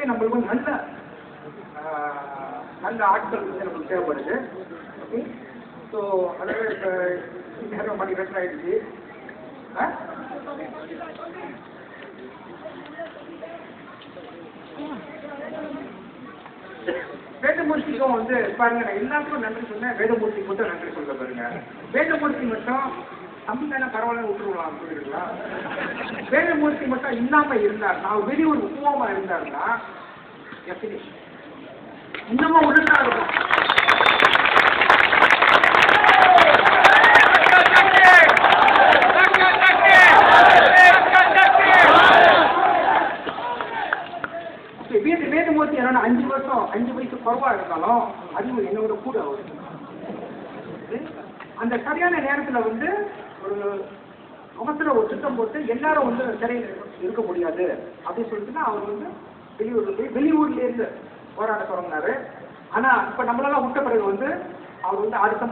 வரைக்கும் நம்மளுக்கு நல்ல நல்ல ஆட்கள் வந்து நமக்கு தேவைப்படுது. ஓகே, ஸோ அதாவது இப்போ நேரம் மணி 2 ஆயிடுச்சு. வேதமூர்த்திக்கும் வந்து பாருங்க, நான் எல்லாத்துக்கும் நன்றி சொன்னேன், வேதமூர்த்திக்கு மட்டும் நன்றி சொல்ல பாருங்க. வேதமூர்த்தி மட்டும் தமிழ்தான பரவாயில்ல விட்டுருக்கலாம் சொல்லிருங்களா? வேதமூர்த்தி மட்டும் இல்லாம இருந்தார், நான் வெளியூர் உப்புவமா இருந்தாருன்னா இன்னமும் உடனே இருக்கும். வேதமூர்த்தி என்னன்னா 5 வயசு குறைவா இருந்தாலும் அறிவு என்னோட கூட ஆகுது. அந்த சரியான நேரத்துல வந்து ஒரு அவசர ஒரு திட்டம் போட்டு எல்லாரும் வந்து சிறையில் இருக்க முடியாது அப்படின்னு சொல்லிட்டு அவர் வந்து வெளியூர்ல இருந்து போராட தொடங்கினாரு. ஆனா இப்ப நம்மளெல்லாம் விட்ட பிறகு வந்து அவர் வந்து அடுத்த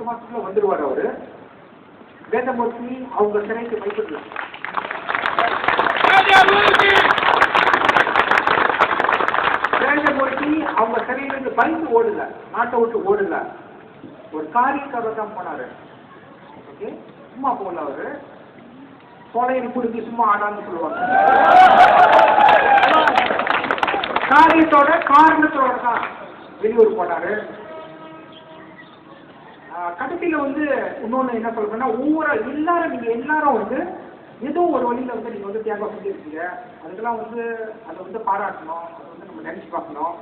மாசத்துல வந்துடுவார். அவரு வேதமூர்த்தி அவங்க சிறைக்கு வைத்துக்கலாம். வேதமூர்த்தி அவங்க சிறையிலிருந்து பயந்து ஓடல, நாட்டை விட்டு ஓடல, ஒரு காரியக்காக தான் போனாரு. ஓகே, சும்மா போகல. அவரு கொலையில் குடிச்சு சும்மா ஆடான்னு சொல்லுவாங்க. காரணத்தோட தான் வெளியூர் போனாரு. கடைசியில வந்து இன்னொன்னு என்ன சொல்றேன்னா, நீங்க எல்லாரும் வந்து ஏதோ ஒரு வழியில வந்து நீங்க வந்து தியாகம் செஞ்சிருக்கீங்க. அதுக்கெல்லாம் வந்து அதை வந்து பாராட்டணும், அதை வந்து நம்ம நினைச்சு பார்க்கணும்.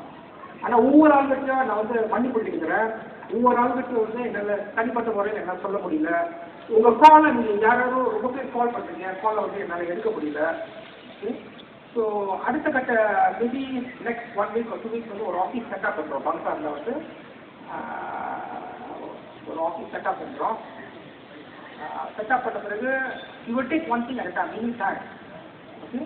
ஆனா ஒவ்வொரு ஆளுகிட்டையும் நான் வந்து மன்னிப்பு கேட்கிறேன். ஒவ்வொரு ஆளுகிட்டையும் வந்து என்னால தனிப்பட்ட முறையில் என்னால் சொல்ல முடியல. உங்க காலை நீங்க யாராவது ரொம்ப பேர் கால் பண்றீங்க, காலை வந்து என்னால் எடுக்க முடியல. ஸோ அடுத்த கட்ட maybe next 1 week or 2 weeks வந்து ஒரு ஆஃபீஸ் செட்டப் பண்ணுறோம். பங்காரில் வந்து ஒரு ஆஃபீஸ் செட்டப் பண்ணுறோம். செட்டப் பண்ண பிறகு you will take one thing at a time. Okay,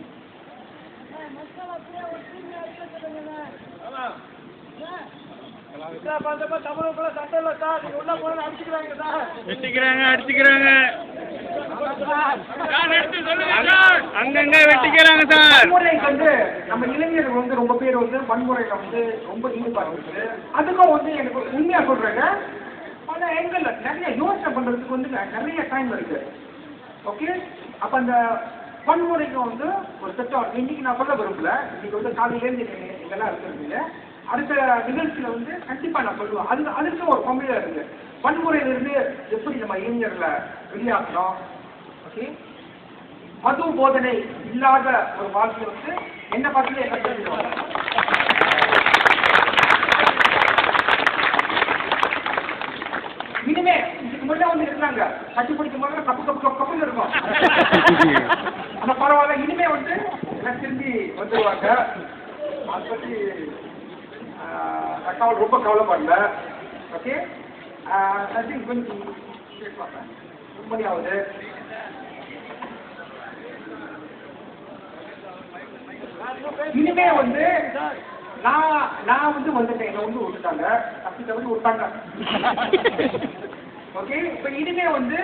அங்கங்க வெட்டிக்கிறாங்க சார். வன்முறைக்கு வந்து நம்ம இளைஞர்கள் வந்து ரொம்ப பேர் வந்து வன்முறையில வந்து ரொம்ப ஈடுபாடு இருக்கு. அதுக்கும் வந்து எனக்கு உண்மையா சொல்றேங்க, ஆனா எங்கல்ல நிறைய யோசனை பண்றதுக்கு வந்து நிறைய டைம் இருக்கு. ஓகே, அப்ப அந்த வன்முறைக்கு வந்து ஒரு திட்டம் இன்னைக்கு நான் சொல்ல விரும்பல. இன்னைக்கு வந்து காலையிலேருந்து இதெல்லாம் இருக்கிறது. அடுத்த நிகழ்ச்சியில வந்து கண்டிப்பா நான் சொல்லுவேன். அதுக்கு ஒரு கம்மியா இருக்கு. வன்முறையிலிருந்து எப்படி நம்ம இளைஞர்களை வெளியாக்கணும். ஓகே, மது போதனை இல்லாத ஒரு வாழ்க்கை வந்து என்ன பார்த்து என்ன தெரியும். இனிமே இதுக்கு முன்னாடி வந்து இருந்தாங்க, கட்டி பிடிக்கும் போது கப்புன்னு இருக்கும். ஆனா பரவாயில்ல, இனிமே வந்து எல்லாம் திரும்பி வந்துருவாங்க. அதை பத்தி ரொம்ப கவலைப்படல. ஓகே, மணி ஆகுது. இனிமே வந்து நான் வந்து வந்துட்டேன், என்னை வந்து விட்டுட்டாங்க, தப்பி விட்டாங்க. ஓகே, இப்ப இனிமே வந்து